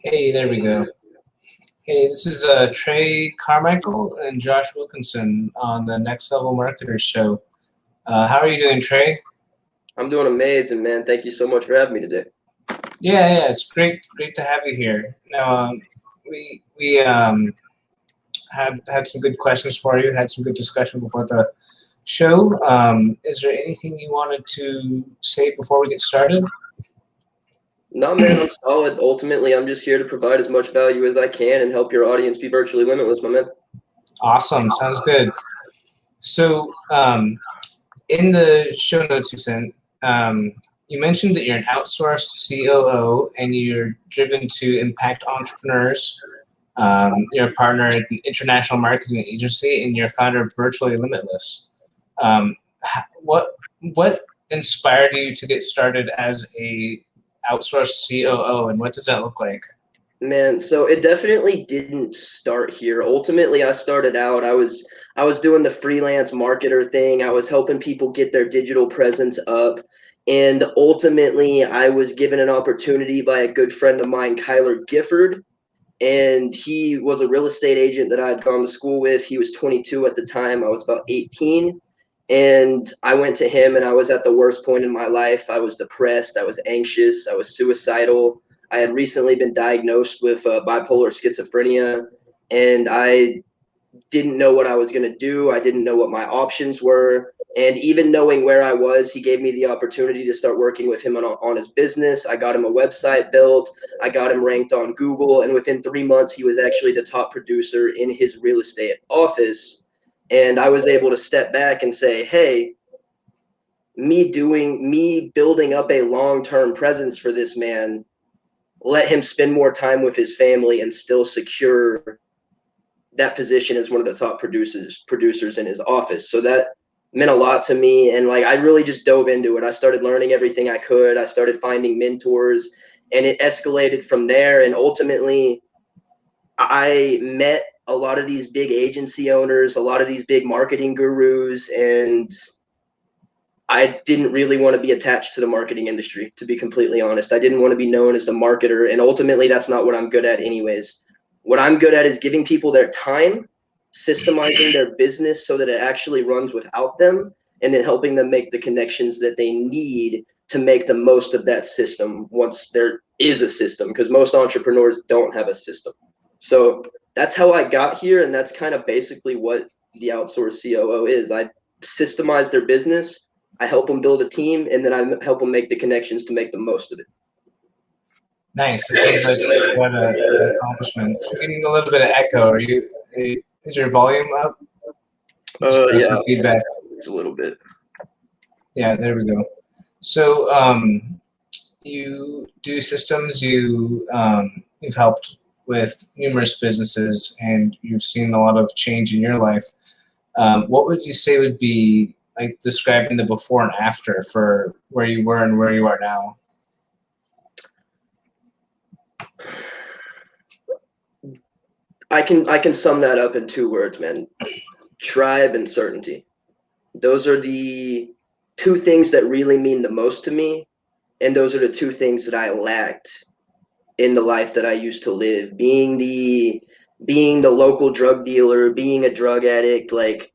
Hey, there we go. Hey, this is Trey Carmichael and Josh Wilkinson on the Next Level Marketers Show. How are you doing, Trey? I'm doing amazing, man. Thank you so much for having me today. Yeah, it's great to have you here. Now, we had some good questions for you. Had some good discussion before the show. Is there anything you wanted to say before we get started? No, man, I'm solid. Ultimately, I'm just here to provide as much value as I can and help your audience be virtually limitless, my man. Awesome, sounds good. So, in the show notes you sent, you mentioned that you're an outsourced COO and you're driven to impact entrepreneurs. You're a partner at an international marketing agency and you're a founder of Virtually Limitless. Um, what inspired you to get started as a outsourced COO, and what does that look like? Man, so it definitely didn't start here. Ultimately, I started out, I was doing the freelance marketer thing. I was helping people get their digital presence up. And ultimately, I was given an opportunity by a good friend of mine, Kyler Gifford. And he was a real estate agent that I had gone to school with. He was 22 at the time. I was about 18. And I went to him and I was at the worst point in my life. I was depressed. I was anxious. I was suicidal. I had recently been diagnosed with bipolar schizophrenia. And I didn't know what I was going to do. I didn't know what my options were. And even knowing where I was, he gave me the opportunity to start working with him on his business. I got him a website built. I got him ranked on Google. And within 3 months, he was actually the top producer in his real estate office. And I was able to step back and say, hey, me building up a long-term presence for this man, let him spend more time with his family and still secure that position as one of the top producers in his office. So that meant a lot to me. And like I really just dove into it. I started learning everything I could. I started finding mentors and it escalated from there. And ultimately I met a lot of these big agency owners, a lot of these big marketing gurus, and I didn't really want to be attached to the marketing industry, to be completely honest. I didn't want to be known as the marketer, and ultimately that's not what I'm good at anyways. What I'm good at is giving people their time, systemizing their business so that it actually runs without them, and then helping them make the connections that they need to make the most of that system once there is a system, because most entrepreneurs don't have a system. So that's how I got here, and that's kind of basically what the outsourced COO is. I systemize their business, I help them build a team, and then I help them make the connections to make the most of it. Nice. It sounds like quite an accomplishment. I'm getting a little bit of echo. Is your volume up? Yeah, Some feedback. it's a little bit. Yeah, there we go. So you do systems. You've helped with numerous businesses, and you've seen a lot of change in your life. What would you say would be like describing the before and after for where you were and where you are now? I can sum that up in 2 words, man. Tribe and certainty. Those are the two things that really mean the most to me, and those are the two things that I lacked in the life that I used to live. Being the local drug dealer, being a drug addict, like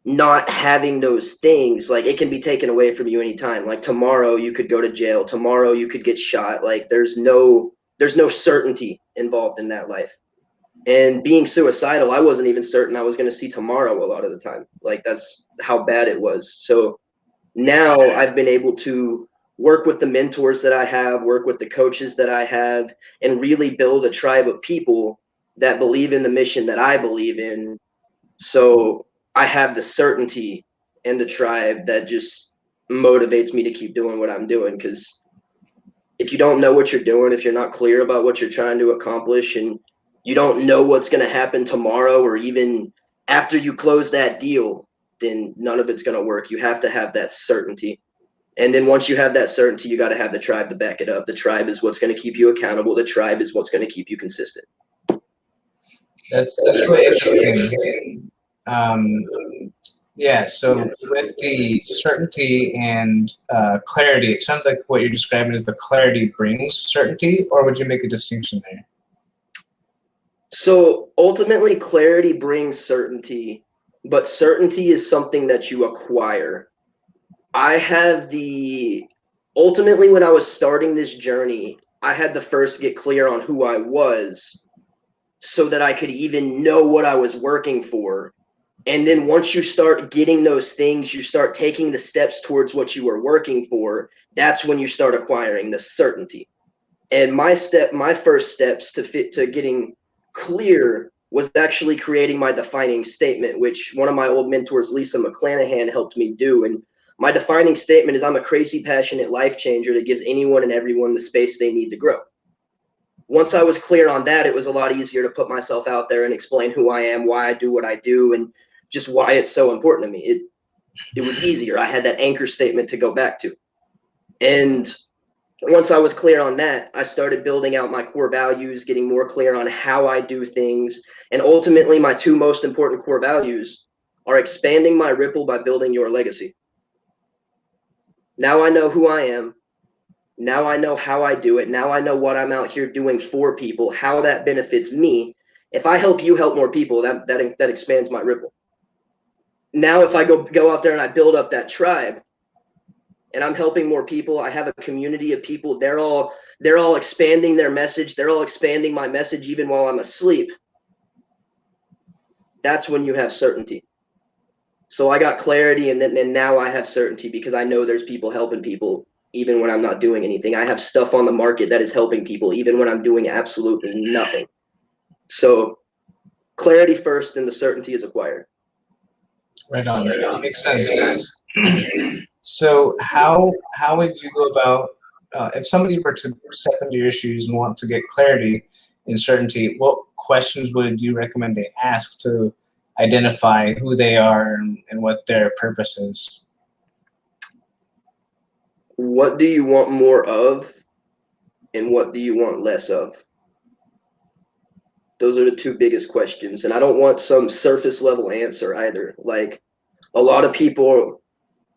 not having those things, like it can be taken away from you anytime. Like tomorrow you could go to jail, tomorrow you could get shot. Like there's no certainty involved in that life. And being suicidal, I wasn't even certain I was going to see tomorrow a lot of the time. Like that's how bad it was. So now I've been able to work with the mentors that I have, work with the coaches that I have, and really build a tribe of people that believe in the mission that I believe in. So I have the certainty and the tribe that just motivates me to keep doing what I'm doing. Because if you don't know what you're doing, if you're not clear about what you're trying to accomplish, and you don't know what's going to happen tomorrow or even after you close that deal, then none of it's going to work. You have to have that certainty. And then once you have that certainty, you got to have the tribe to back it up. The tribe is what's going to keep you accountable. The tribe is what's going to keep you consistent. That's really interesting. Um, Yeah, so with the certainty and clarity, it sounds like what you're describing is the clarity brings certainty, or would you make a distinction there? So ultimately, clarity brings certainty, but certainty is something that you acquire. I have the ultimately, when I was starting this journey, I had to first get clear on who I was so that I could even know what I was working for. And then once you start getting those things, you start taking the steps towards what you are working for. That's when you start acquiring the certainty. And my first steps to getting clear was actually creating my defining statement, which one of my old mentors, Lisa McClanahan, helped me do. And my defining statement is I'm a crazy, passionate life changer that gives anyone and everyone the space they need to grow. Once I was clear on that, it was a lot easier to put myself out there and explain who I am, why I do what I do, and just why it's so important to me. It was easier. I had that anchor statement to go back to. And once I was clear on that, I started building out my core values, getting more clear on how I do things. And ultimately, my two most important core values are expanding my ripple by building your legacy. Now I know who I am. Now I know how I do it. Now I know what I'm out here doing for people, how that benefits me. If I help you help more people, that expands my ripple. Now if I go out there and I build up that tribe and I'm helping more people, I have a community of people, they're all expanding their message, they're all expanding my message even while I'm asleep. That's when you have certainty. So I got clarity, and now I have certainty because I know there's people helping people even when I'm not doing anything. I have stuff on the market that is helping people even when I'm doing absolutely nothing. So clarity first, and the certainty is acquired. Right on. Makes sense. So how would you go about if somebody were to step into your shoes and want to get clarity and certainty? What questions would you recommend they ask to identify who they are and what their purpose is? What do you want more of, and what do you want less of? Those are the two biggest questions. And I don't want some surface level answer either. Like a lot of people,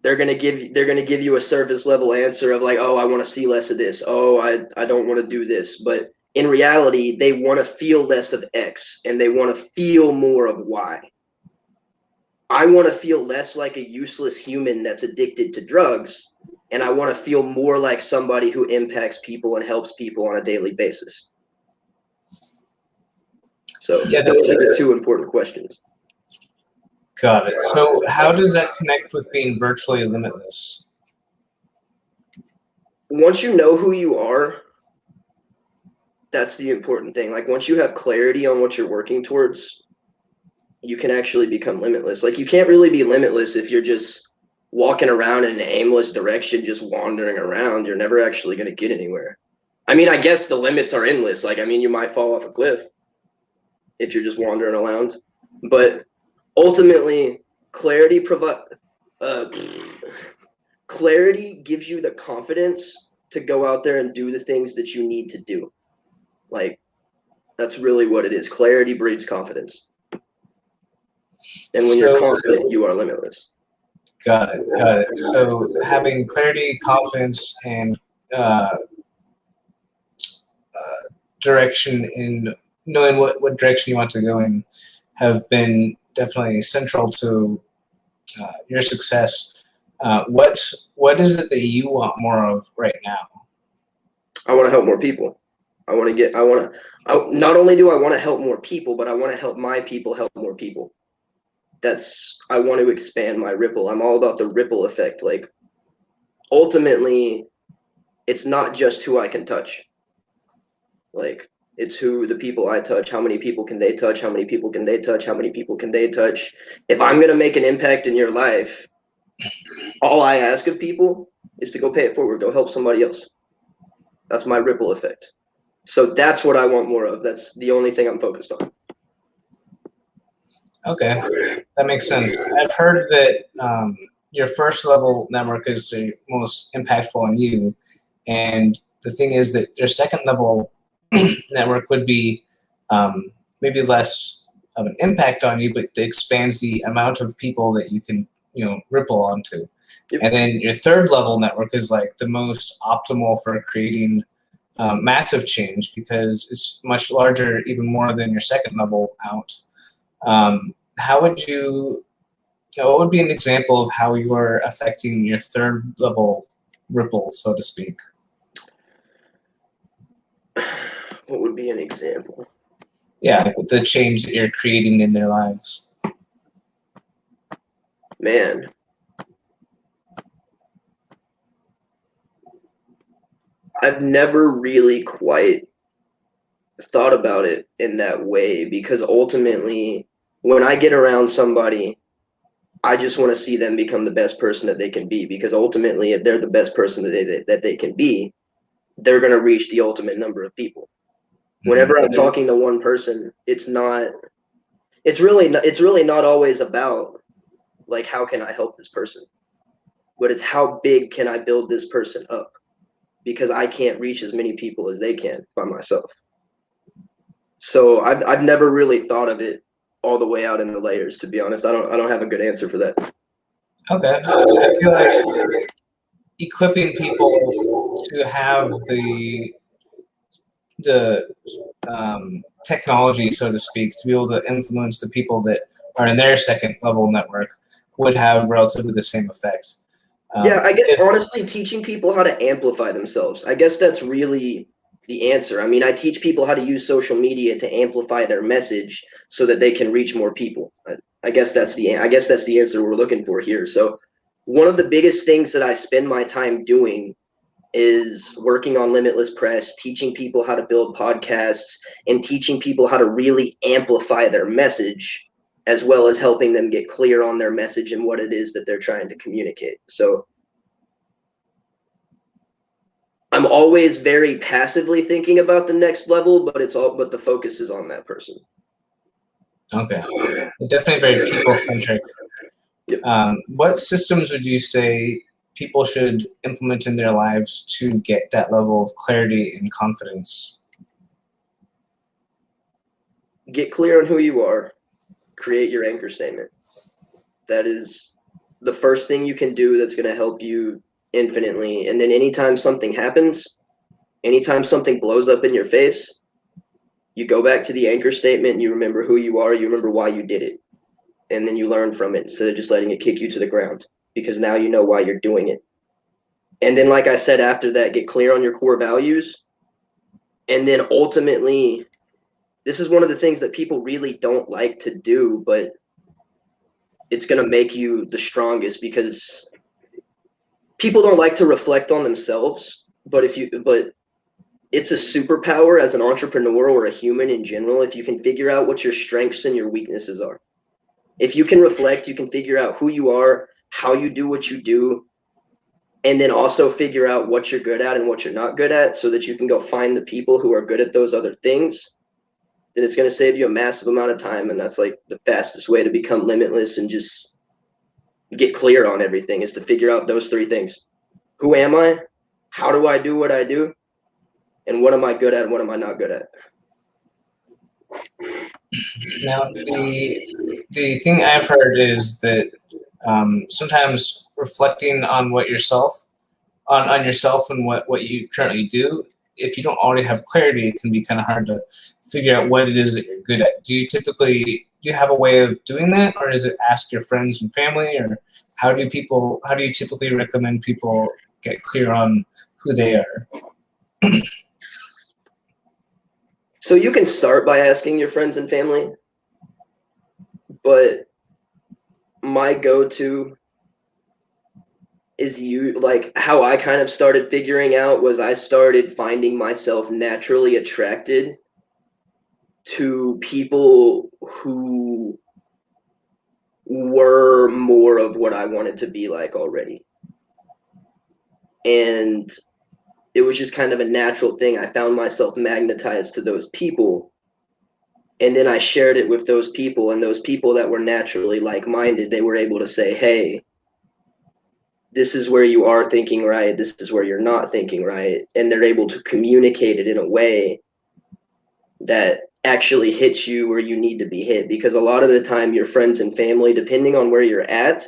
they're gonna give you a surface level answer of like, oh, I want to see less of this. Oh, I don't want to do this. But in reality, they want to feel less of X and they want to feel more of Y. I want to feel less like a useless human that's addicted to drugs, and I want to feel more like somebody who impacts people and helps people on a daily basis. So yeah, those are the two important questions. Got it. So how does that connect with being virtually limitless? Once you know who you are, that's the important thing. Like once you have clarity on what you're working towards, you can actually become limitless. Like you can't really be limitless if you're just walking around in an aimless direction, just wandering around. You're never actually going to get anywhere. I mean, I guess the limits are endless. Like, I mean, you might fall off a cliff if you're just wandering around. But ultimately, clarity gives you the confidence to go out there and do the things that you need to do. Like, that's really what it is. Clarity breeds confidence. And when you're confident, you are limitless. Got it. So having clarity, confidence, and direction in knowing what direction you want to go in have been definitely central to your success. What is it that you want more of right now? I want to help more people. Not only do I want to help more people, but I want to help my people help more people. I want to expand my ripple. I'm all about the ripple effect. Like ultimately, it's not just who I can touch. Like it's who the people I touch, how many people can they touch, how many people can they touch, how many people can they touch. If I'm going to make an impact in your life, all I ask of people is to go pay it forward, go help somebody else. That's my ripple effect. So that's what I want more of. That's the only thing I'm focused on. Okay, that makes sense. I've heard that your first level network is the most impactful on you, and the thing is that your second level network would be maybe less of an impact on you, but it expands the amount of people that you can, ripple onto. Yep. And then your third level network is like the most optimal for creating massive change because it's much larger, even more than your second level out. How would you, what would be an example of how you are affecting your third level ripple, so to speak? What would be an example? Yeah, the change that you're creating in their lives. Man. I've never really quite thought about it in that way because ultimately, when I get around somebody, I just want to see them become the best person that they can be because ultimately, if they're the best person that they can be, they're going to reach the ultimate number of people. Whenever I'm talking to one person, it's really not always about like how can I help this person, but it's how big can I build this person up because I can't reach as many people as they can by myself. So I've never really thought of it all the way out in the layers, to be honest. I don't have a good answer for that. Okay. I feel like equipping people to have the technology, so to speak, to be able to influence the people that are in their second level network would have relatively the same effect. Yeah, I guess honestly, teaching people how to amplify themselves. I guess that's really the answer. I mean, I teach people how to use social media to amplify their message so that they can reach more people. I guess that's the answer we're looking for here. So, one of the biggest things that I spend my time doing is working on Limitless Press, teaching people how to build podcasts, and teaching people how to really amplify their message, as well as helping them get clear on their message and what it is that they're trying to communicate. So I'm always very passively thinking about the next level, but the focus is on that person. Okay. Definitely very people-centric. Yep. What systems would you say people should implement in their lives to get that level of clarity and confidence? Get clear on who you are. Create your anchor statement. That is the first thing you can do that's going to help you infinitely. And then anytime something happens, anytime something blows up in your face, you go back to the anchor statement and you remember who you are, you remember why you did it. And then you learn from it instead of just letting it kick you to the ground because now you know why you're doing it. And then, like I said, after that, get clear on your core values. And then ultimately, this is one of the things that people really don't like to do, but it's going to make you the strongest because people don't like to reflect on themselves. But it's a superpower as an entrepreneur or a human in general if you can figure out what your strengths and your weaknesses are. If you can reflect, you can figure out who you are, how you do what you do, and then also figure out what you're good at and what you're not good at so that you can go find the people who are good at those other things. Then it's going to save you a massive amount of time. And that's like the fastest way to become limitless and just get clear on everything is to figure out those three things. Who am I? How do I do what I do? And what am I good at and what am I not good at? Now, the thing I've heard is that sometimes reflecting on what yourself, on yourself and what you currently do, if you don't already have clarity, it can be kind of hard to figure out what it is that you're good at. Do you have a way of doing that, or is it ask your friends and family, or how do you typically recommend people get clear on who they are? So you can start by asking your friends and family, but my go-to is like how I kind of started figuring out was I started finding myself naturally attracted to people who were more of what I wanted to be like already. And it was just kind of a natural thing. I found myself magnetized to those people. And then I shared it with those people, and those people that were naturally like-minded, they were able to say, hey, this is where you are thinking right. This is where you're not thinking right. And they're able to communicate it in a way that actually hits you where you need to be hit, because a lot of the time your friends and family, depending on where you're at,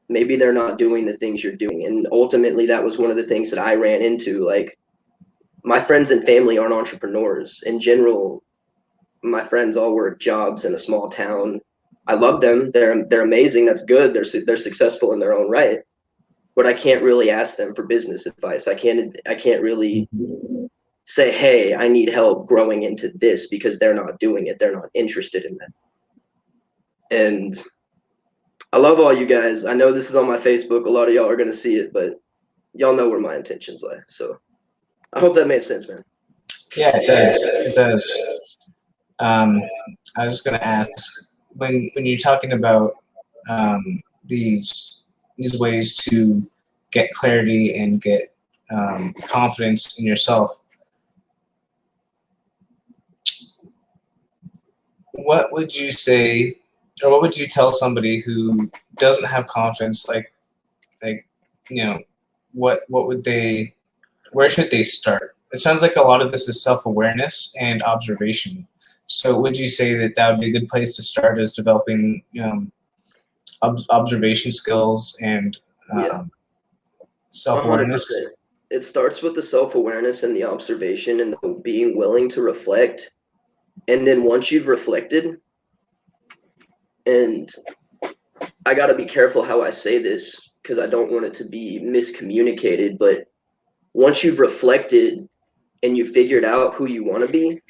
maybe they're not doing the things you're doing. And ultimately that was one of the things that I ran into. Like, my friends and family aren't entrepreneurs in general. My friends all work jobs in a small town. I love them. They're amazing. That's good. They're successful in their own right. But I can't really ask them for business advice. I can't really say, hey, I need help growing into this, because they're not doing it. They're not interested in that. And I love all you guys. I know this is on my Facebook. A lot of y'all are going to see it, but y'all know where my intentions lie. So I hope that made sense, man. Yeah, it does. It does. I was just going to ask, when you're talking about these ways to get clarity and get confidence in yourself, what would you say, or what would you tell somebody who doesn't have confidence? Like what would they? Where should they start? It sounds like a lot of this is self-awareness and observation. So would you say that would be a good place to start, is developing observation skills and self-awareness? 100%. It starts with the self-awareness and the observation and the being willing to reflect. And then once you've reflected, and I got to be careful how I say this because I don't want it to be miscommunicated, but once you've reflected and you figured out who you want to be,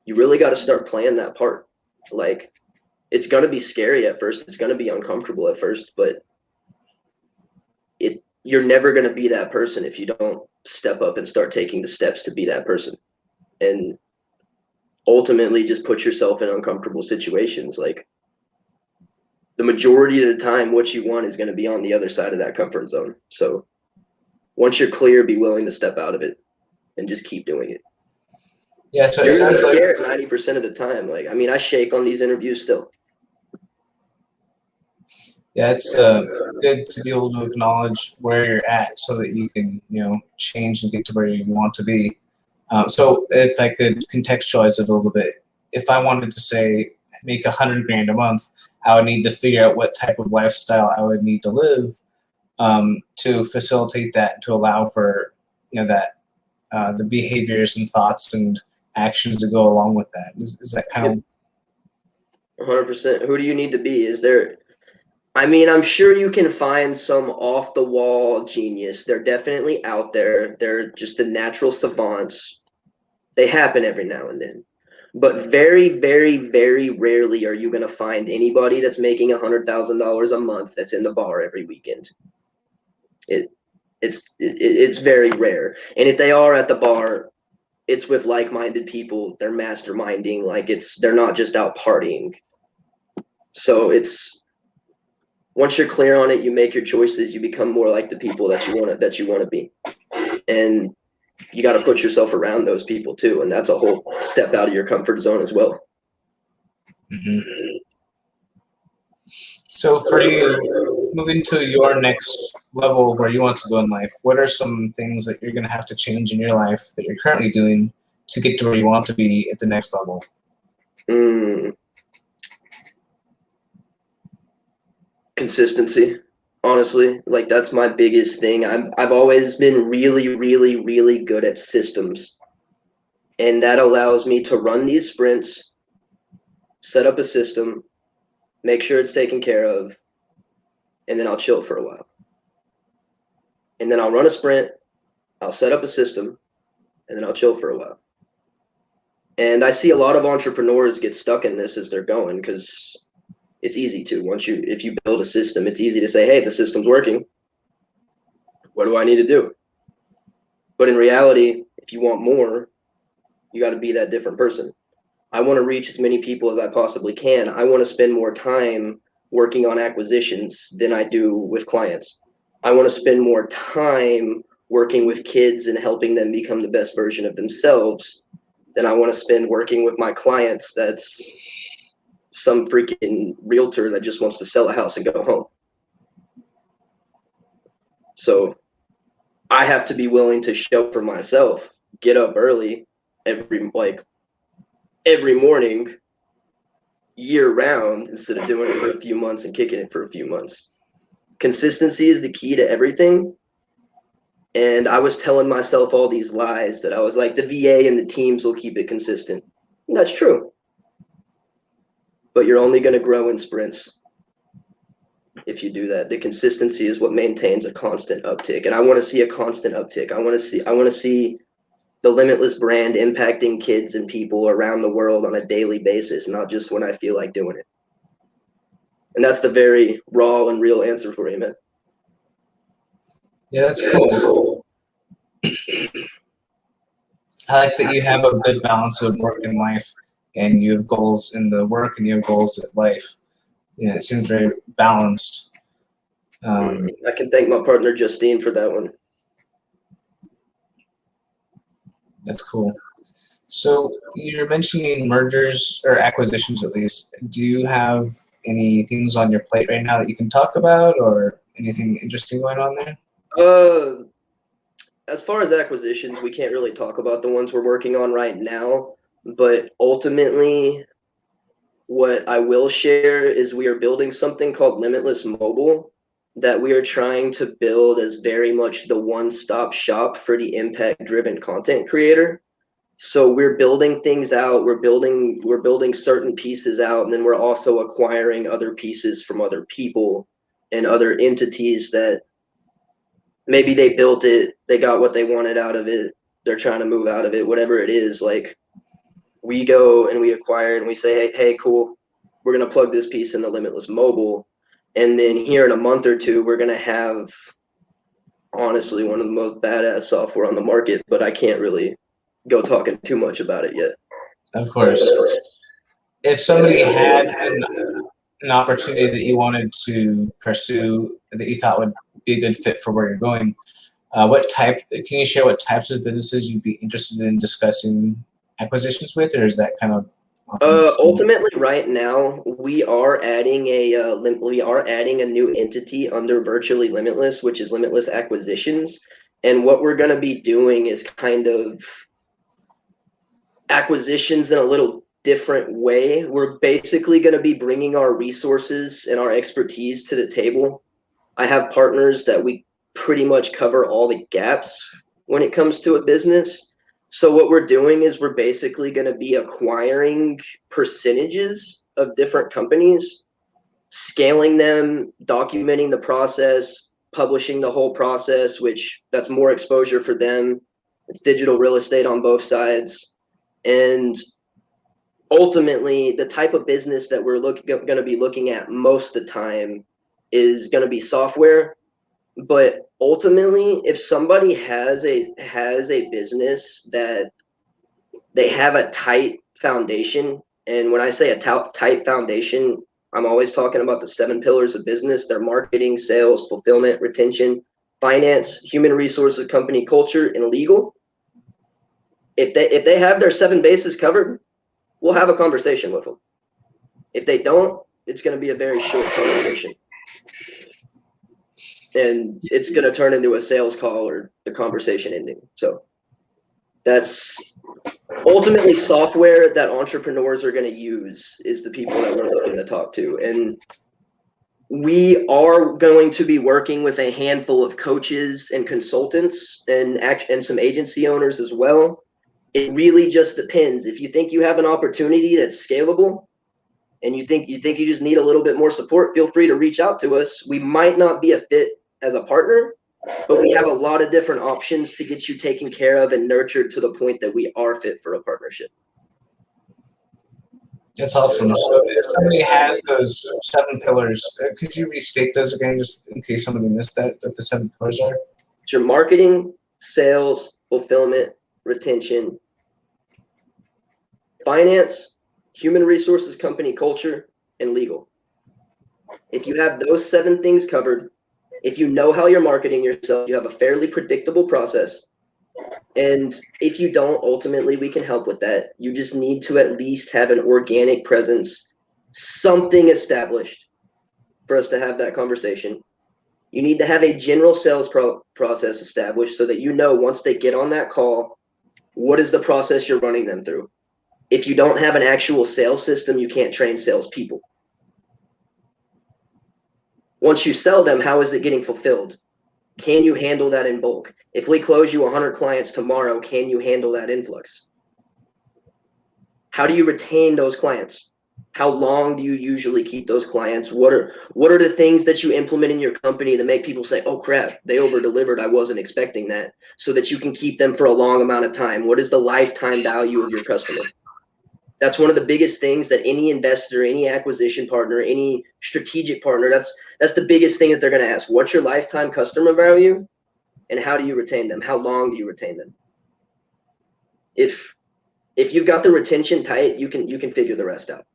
you really got to start playing that part. Like, it's going to be scary at first. It's going to be uncomfortable at first, but you're never going to be that person if you don't step up and start taking the steps to be that person. And ultimately just put yourself in uncomfortable situations. Like, the majority of the time, what you want is going to be on the other side of that comfort zone. So once you're clear, be willing to step out of it and just keep doing it. Yeah, so you're going to be scared 90% of the time. Like, I mean, I shake on these interviews still. Yeah, it's good to be able to acknowledge where you're at so that you can, change and get to where you want to be. So if I could contextualize it a little bit, if I wanted to say make $100,000 a month, I would need to figure out what type of lifestyle I would need to live to facilitate that, to allow for that the behaviors and thoughts and actions that go along with that. Is that kind of 100%? Who do you need to be? Is there? I mean, I'm sure you can find some off the wall genius. They're definitely out there. They're just the natural savants. They happen every now and then. But very, very, very rarely are you going to find anybody that's making $100,000 a month that's in the bar every weekend. It's very rare. And if they are at the bar, it's with like-minded people. They're masterminding. Like, they're not just out partying. So once you're clear on it, you make your choices. You become more like the people that you want to be, and you got to put yourself around those people too. And that's a whole step out of your comfort zone as well. Mm-hmm. So for you, moving to your next level of where you want to go in life, what are some things that you're going to have to change in your life that you're currently doing to get to where you want to be at the next level? Consistency, honestly. Like, that's my biggest thing. I've always been really, really, really good at systems, and that allows me to run these sprints, set up a system, make sure it's taken care of, and then I'll chill for a while. And then I'll run a sprint, I'll set up a system, and then I'll chill for a while. And I see a lot of entrepreneurs get stuck in this as they're going, because it's easy to. If you build a system, it's easy to say, hey, the system's working. What do I need to do? But in reality, if you want more, you got to be that different person. I want to reach as many people as I possibly can. I want to spend more time working on acquisitions than I do with clients. I want to spend more time working with kids and helping them become the best version of themselves than I want to spend working with my clients that's some freaking realtor that just wants to sell a house and go home. So I have to be willing to show for myself, get up early every morning year round instead of doing it for a few months and kicking it for a few months. Consistency is the key to everything. And I was telling myself all these lies that I was like, the VA and the teams will keep it consistent. And that's true. But you're only going to grow in sprints if you do that. The consistency is what maintains a constant uptick. And I want to see a constant uptick. I want to see the Limitless brand impacting kids and people around the world on a daily basis, not just when I feel like doing it. And that's the very raw and real answer for you, man. Yeah, that's cool. I like that you have a good balance of work and life, and you have goals in the work and you have goals at life. You know, it seems very balanced. I can thank my partner Justine for that one. That's cool. So you're mentioning mergers or acquisitions, at least. Do you have any things on your plate right now that you can talk about, or anything interesting going on there? As far as acquisitions, we can't really talk about the ones we're working on right now. But ultimately, what I will share is we are building something called Limitless Mobile that we are trying to build as very much the one-stop shop for the impact-driven content creator. So we're building things out, we're building certain pieces out, and then we're also acquiring other pieces from other people and other entities that maybe they built it, they got what they wanted out of it, they're trying to move out of it, whatever it is. Like, we go and we acquire and we say, hey, cool, we're going to plug this piece in the Limitless Mobile. And then here in a month or two, we're going to have, honestly, one of the most badass software on the market, but I can't really go talking too much about it yet. Of course. If somebody had an opportunity that you wanted to pursue that you thought would be a good fit for where you're going, can you share what types of businesses you'd be interested in discussing acquisitions with, or is that kind of ultimately right now we are adding a new entity under Virtually Limitless, which is Limitless Acquisitions. And what we're going to be doing is kind of acquisitions in a little different way. We're basically going to be bringing our resources and our expertise to the table. I have partners that we pretty much cover all the gaps when it comes to a business. So what we're doing is we're basically going to be acquiring percentages of different companies, scaling them, documenting the process, publishing the whole process, which that's more exposure for them. It's digital real estate on both sides. And ultimately, the type of business that we're going to be looking at most of the time is going to be software. But ultimately, if somebody has a business that they have a tight foundation, and when I say a tight foundation, I'm always talking about the 7 pillars of business: their marketing, sales, fulfillment, retention, finance, human resources, company culture, and legal. If they have their 7 bases covered, we'll have a conversation with them. If they don't, it's going to be a very short conversation. And it's going to turn into a sales call or the conversation ending. So that's ultimately software that entrepreneurs are going to use is the people that we're looking to talk to. And we are going to be working with a handful of coaches and consultants and some agency owners as well. It really just depends. If you think you have an opportunity that's scalable and you think you just need a little bit more support, feel free to reach out to us. We might not be a fit as a partner, but we have a lot of different options to get you taken care of and nurtured to the point that we are fit for a partnership. That's awesome. So if somebody has those 7 pillars, could you restate those again, just in case somebody missed that, what the 7 pillars are? It's your marketing, sales, fulfillment, retention, finance, human resources, company culture, and legal. If you have those 7 things covered, if you know how you're marketing yourself, you have a fairly predictable process. And if you don't, ultimately, we can help with that. You just need to at least have an organic presence, something established for us to have that conversation. You need to have a general sales process established so that you know once they get on that call, what is the process you're running them through. If you don't have an actual sales system, you can't train salespeople. Once you sell them, how is it getting fulfilled? Can you handle that in bulk? If we close you 100 clients tomorrow, can you handle that influx? How do you retain those clients? How long do you usually keep those clients? What are the things that you implement in your company that make people say, oh crap, they over delivered, I wasn't expecting that, so that you can keep them for a long amount of time? What is the lifetime value of your customer? That's one of the biggest things that any investor, any acquisition partner, any strategic partner, that's the biggest thing that they're going to ask. What's your lifetime customer value, and how do you retain them? How long do you retain them? If you've got the retention tight, you can figure the rest out.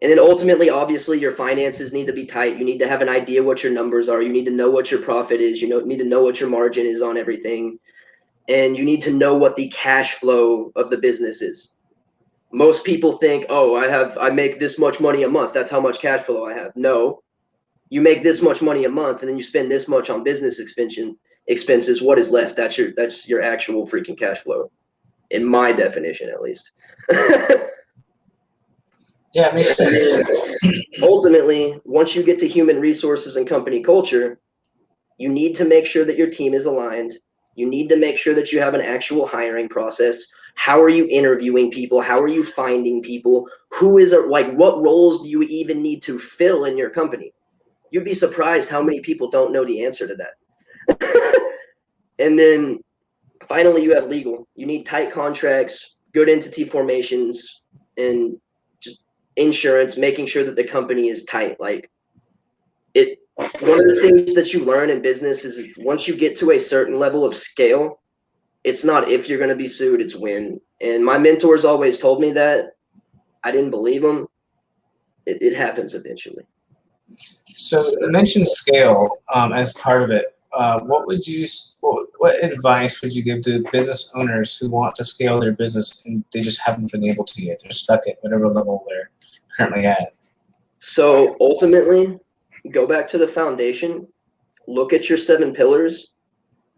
And then ultimately, obviously, your finances need to be tight. You need to have an idea what your numbers are. You need to know what your profit is. You need to know what your margin is on everything. And you need to know what the cash flow of the business is. Most people think, oh, I make this much money a month. That's how much cash flow I have. No, you make this much money a month, and then you spend this much on business expenses. What is left? That's your actual freaking cash flow, in my definition, at least. Yeah, it makes sense. Ultimately, once you get to human resources and company culture, you need to make sure that your team is aligned. You need to make sure that you have an actual hiring process. How are you interviewing people? How are you finding people? What roles do you even need to fill in your company? You'd be surprised how many people don't know the answer to that. And then finally, you have legal. You need tight contracts, good entity formations, and just insurance, making sure that the company is tight. One of the things that you learn in business is once you get to a certain level of scale, it's not if you're going to be sued, it's when. And my mentors always told me that. I didn't believe them. It happens eventually. So you mentioned scale as part of it. What advice would you give to business owners who want to scale their business and they just haven't been able to yet? They're stuck at whatever level they're currently at. So ultimately, go back to the foundation, look at your 7 pillars,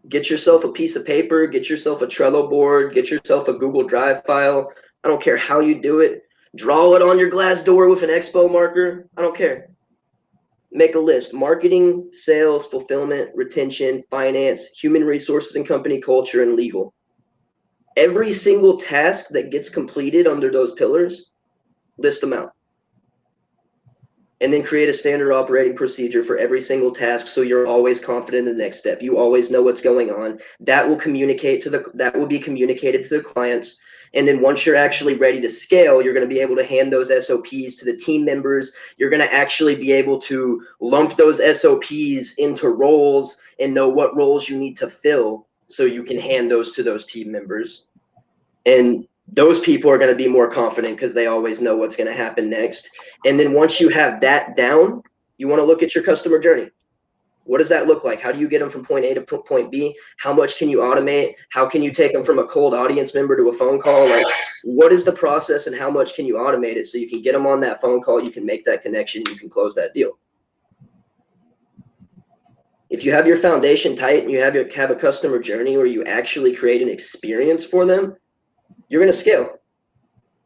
get yourself a piece of paper, get yourself a Trello board, get yourself a Google Drive file. I don't care how you do it. Draw it on your glass door with an expo marker. I don't care. Make a list: marketing, sales, fulfillment, retention, finance, human resources and company culture, and legal. Every single task that gets completed under those pillars, list them out. And then create a standard operating procedure for every single task, so you're always confident in the next step. You always know what's going on. That will be communicated to the clients. And then once you're actually ready to scale, you're going to be able to hand those SOPs to the team members. You're going to actually be able to lump those SOPs into roles and know what roles you need to fill, so you can hand those to those team members. And those people are going to be more confident because they always know what's going to happen next. And then once you have that down, you want to look at your customer journey. What does that look like? How do you get them from point A to point B? How much can you automate? How can you take them from a cold audience member to a phone call? What is the process, and how much can you automate it so you can get them on that phone call, you can make that connection, you can close that deal? If you have your foundation tight and you have a customer journey where you actually create an experience for them, you're going to scale.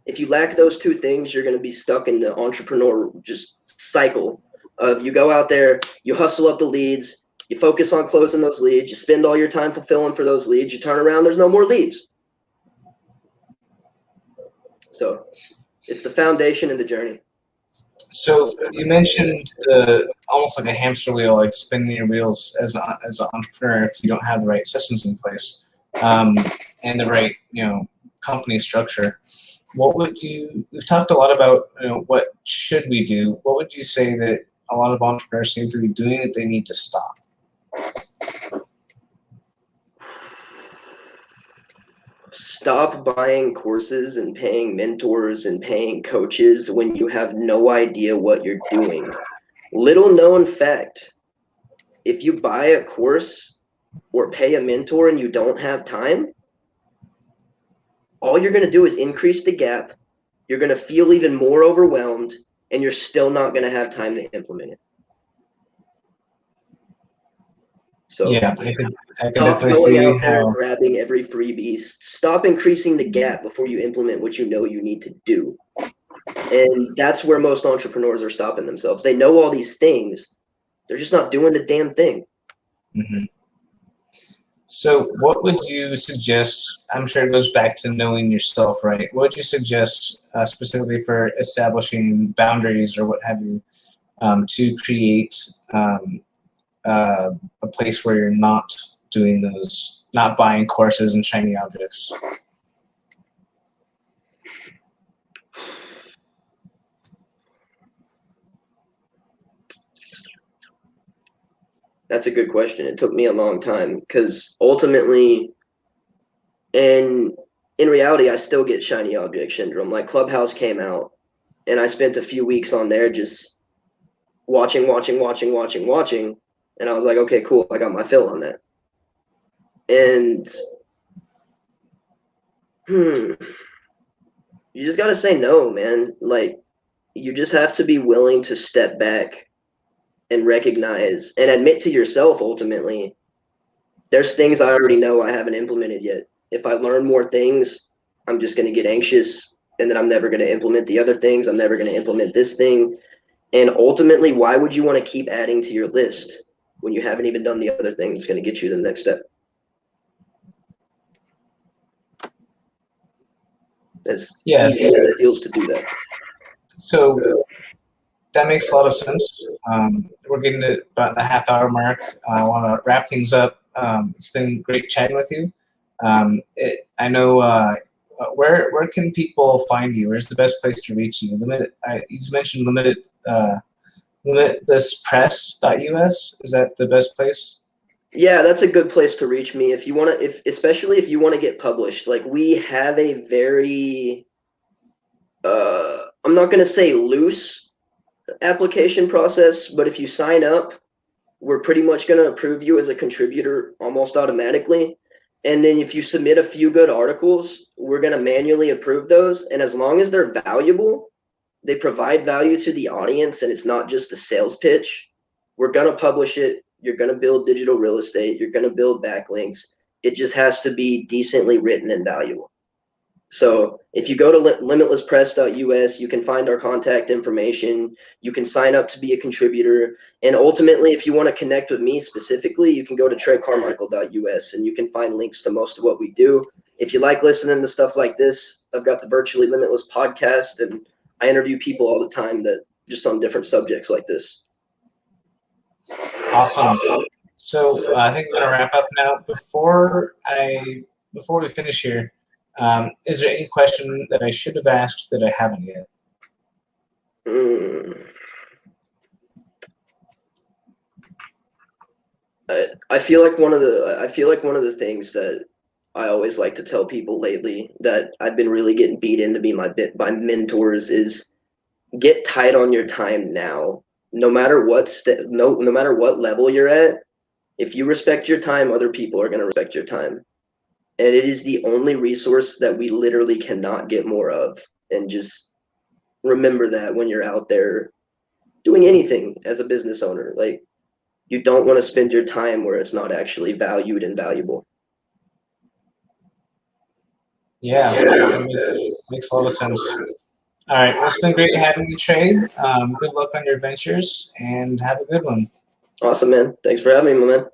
If you lack those 2 things, you're going to be stuck in the entrepreneur just cycle of, you go out there, you hustle up the leads, you focus on closing those leads, you spend all your time fulfilling for those leads, you turn around, there's no more leads. So it's the foundation and the journey. So you mentioned almost like a hamster wheel, like spinning your wheels as an entrepreneur if you don't have the right systems in place and the right company structure. We've talked a lot about what should we do. What would you say that a lot of entrepreneurs seem to be doing that they need to stop? Stop buying courses and paying mentors and paying coaches when you have no idea what you're doing. Little known fact, if you buy a course or pay a mentor and you don't have time, all you're going to do is increase the gap. You're going to feel even more overwhelmed, and you're still not going to have time to implement it. So yeah, I can stop definitely going see out there how. grabbing every freebie. Stop increasing the gap before you implement what you know you need to do. And that's where most entrepreneurs are stopping themselves. They know all these things, they're just not doing the damn thing. Mhm. So, what would you suggest? I'm sure it goes back to knowing yourself, right? What would you suggest specifically for establishing boundaries or what have you to create a place where you're not doing those, not buying courses and shiny objects? That's a good question. It took me a long time because ultimately, and in reality, I still get shiny object syndrome. Like Clubhouse came out, and I spent a few weeks on there just watching, and I was like, okay, cool, I got my fill on that. And you just gotta say no, man. Like you just have to be willing to step back and recognize and admit to yourself ultimately there's things I already know I haven't implemented yet. If I learn more things, I'm just going to get anxious and then I'm never going to implement the other things. I'm never going to implement this thing. And ultimately, why would you want to keep adding to your list when you haven't even done the other thing that's going to get you to the next step? As Yes. easy as it feels to do that. So that makes a lot of sense. We're getting to about the half-hour mark. I want to wrap things up. It's been great chatting with you. I know where can people find you? Where's the best place to reach you? You mentioned limitlesspress.us. Is that the best place? Yeah, that's a good place to reach me if you want to, especially if you want to get published. Like we have a very, I'm not going to say loose application process, but if you sign up, we're pretty much going to approve you as a contributor almost automatically. And then if you submit a few good articles, we're going to manually approve those. And as long as they're valuable, they provide value to the audience and it's not just a sales pitch, we're going to publish it. You're going to build digital real estate. You're going to build backlinks. It just has to be decently written and valuable. So if you go to limitlesspress.us, you can find our contact information. You can sign up to be a contributor. And ultimately, if you want to connect with me specifically, you can go to treycarmichael.us and you can find links to most of what we do. If you like listening to stuff like this, I've got the Virtually Limitless podcast and I interview people all the time that just on different subjects like this. Awesome. So I think we're gonna wrap up now. Before we finish here, is there any question that I should have asked that I haven't yet? I feel like one of the things that I always like to tell people lately that I've been really getting beat into by mentors is get tight on your time now. No matter no matter what level you're at, if you respect your time, other people are going to respect your time. And it is the only resource that we literally cannot get more of. And just remember that when you're out there doing anything as a business owner, like you don't want to spend your time where it's not actually valued and valuable. Yeah, that makes a lot of sense. All right, well, it's been great having you, Trey. Good luck on your ventures, and have a good one. Awesome, man. Thanks for having me, my man.